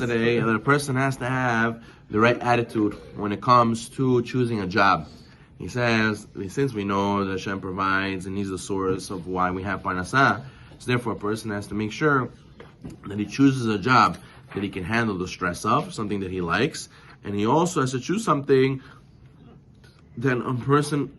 yesterday that a person has to have the right attitude when it comes to choosing a job. He says, since we know that Hashem provides and He's the source of why we have parnasah, so therefore a person has to make sure that he chooses a job that he can handle the stress of, something that he likes, and he also has to choose something that a person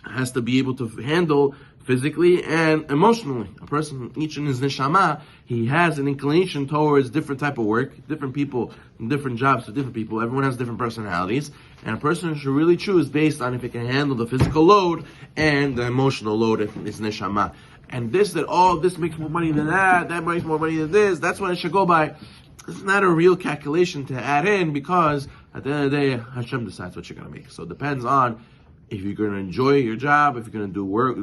has to be able to handle physically and emotionally. A person, each in his neshama, he has an inclination towards different type of work, different people, different jobs to different people. Everyone has different personalities, and a person should really choose based on if he can handle the physical load and the emotional load of his neshama. And this makes more money than that makes more money than this, that's what I should go by. It's not a real calculation to add in, because at the end of the day, Hashem decides what you're going to make. So it depends on if you're going to enjoy your job, if you're going to do work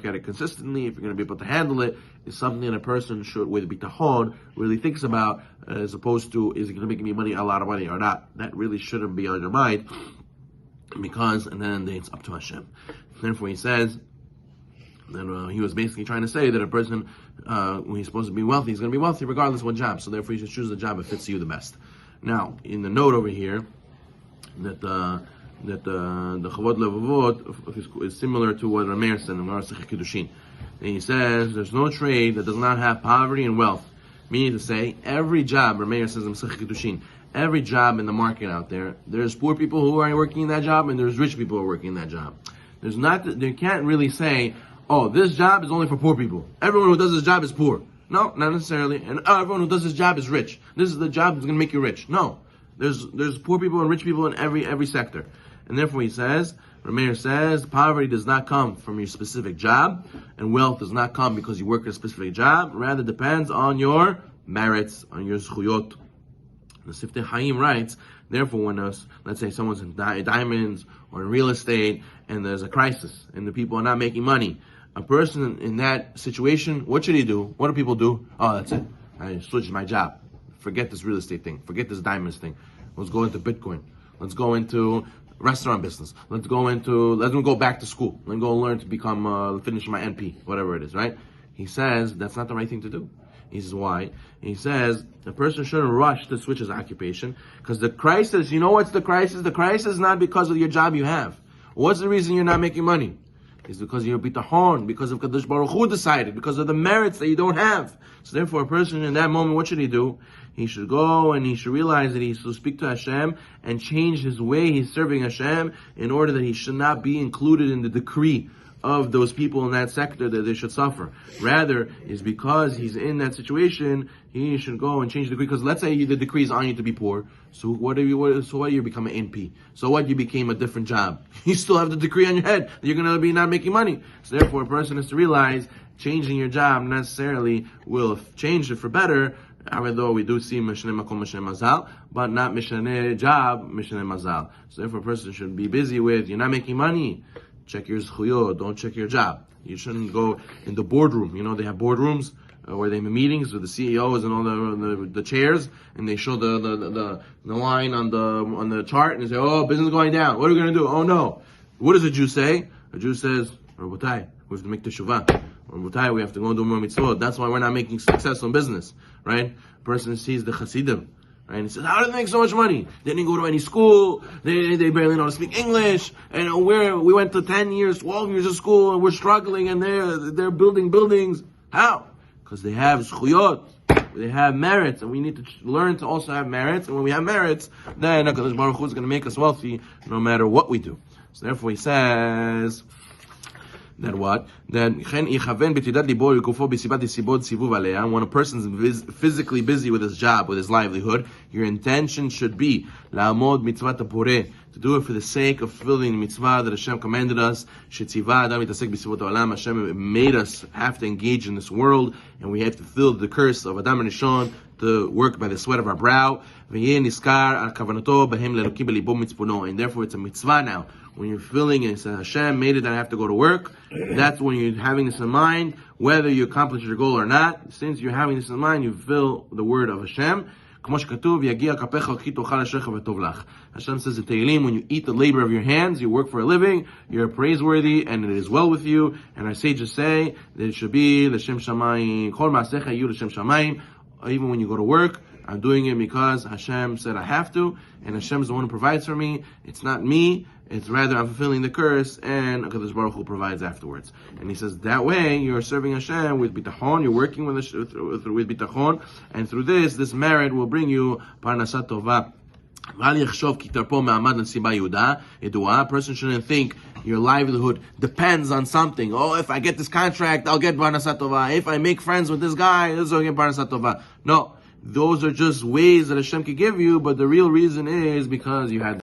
at it consistently, if you're going to be able to handle it. Is something that a person should, with Bitachon, really thinks about, as opposed to, is it going to make me a lot of money or not? That really shouldn't be on your mind, because, and then it's up to Hashem. Therefore, he says that he was basically trying to say that a person, when he's supposed to be wealthy, he's going to be wealthy regardless of what job. So therefore, you should choose the job that fits you the best. Now, in the note over here, that the Chovot is similar to what Rameir said in Masechet Kiddushin. And he says there's no trade that does not have poverty and wealth. Meaning to say, every job, Rameir says in Masechet Kiddushin, every job in the market out there, there's poor people who are working in that job, and there's rich people who are working in that job. They can't really say, oh, this job is only for poor people. Everyone who does this job is poor. No, not necessarily. And everyone who does this job is rich. This is the job that's going to make you rich. No. There's poor people and rich people in every sector. And therefore he says, Rameir says, poverty does not come from your specific job, and wealth does not come because you work at a specific job. Rather, depends on your merits, on your zchuyot. The Siftei Chaim writes, therefore, when let's say someone's in diamonds or in real estate, and there's a crisis, and the people are not making money, a person in that situation, what should he do? What do people do? Oh, that's it. I switched my job. Forget this real estate thing. Forget this diamonds thing. Let's go into Bitcoin. Let's go into restaurant business. Let's go back to school. Let's go learn to become, finish my NP, whatever it is, right? He says that's not the right thing to do. He says, why? He says the person shouldn't rush to switch his occupation, because the crisis, you know what's the crisis? The crisis is not because of your job you have. What's the reason you're not making money? It's because you're Bitachon, because of Kadosh Baruch Hu decided, because of the merits that you don't have. So therefore, a person in that moment, what should he do? He should go and he should realize that he should speak to Hashem and change his way he's serving Hashem, in order that he should not be included in the decree of those people in that sector that they should suffer. Rather, is because he's in that situation, he should go and change the decree. Because let's say the decree is on you to be poor. So what you become an NP? So what, you became a different job? You still have the decree on your head that you're going to be not making money. So therefore, a person has to realize changing your job necessarily will change it for better. Even though we do see Mishneh Makom, Mishneh Mazal, but not Mishneh Job, Mishneh Mazal. So therefore, a person should be busy with, you're not making money, check your zchuyot, don't check your job. You shouldn't go in the boardroom. You know, they have boardrooms where they have meetings with the CEOs and all the chairs, and they show the line on the chart, and they say, oh, business is going down. What are we going to do? Oh no. What does a Jew say? A Jew says, Rabotai, we have to make teshuvah. Rabotai, we have to go and do more mitzvot. That's why we're not making successful in business, right? A person sees the Hasidim, right? And he says, how do they make so much money? They didn't go to any school. They barely know how to speak English. And we went to 10 years, 12 years of school, and we're struggling, and they're building buildings. How? Because they have zchuyot. They have merits, and we need to learn to also have merits. And when we have merits, then HaKadosh Baruch Hu is going to make us wealthy no matter what we do. So therefore he says that what? That when a person is physically busy with his job, with his livelihood, your intention should be to do it for the sake of fulfilling the mitzvah that Hashem commanded us. Hashem made us have to engage in this world, and we have to fulfill the curse of Adam and Rishon, to work by the sweat of our brow. And therefore it's a mitzvah now. When you're feeling it, Hashem made it that I have to go to work. That's when you're having this in mind, whether you accomplish your goal or not. Since you're having this in mind, you fulfill the word of Hashem. Hashem says in Tehillim, when you eat the labor of your hands, you work for a living, you're praiseworthy, and it is well with you. And our sages say that it should be l'shem shamayim, kol ma'asecha yu l'shem shamayim. Even when you go to work, I'm doing it because Hashem said I have to, and Hashem is the one who provides for me. It's not me. It's rather I'm fulfilling the curse, and HaKadosh Baruch Hu provides afterwards. And he says that way you're serving Hashem with Bitachon, you're working with Bitachon, and through this merit will bring you Parnasat Tova. A person shouldn't think your livelihood depends on something. Oh, if I get this contract, I'll get Parnasat Tova. If I make friends with this guy, I'll get Parnasat Tova. No, those are just ways that Hashem can give you, but the real reason is because you had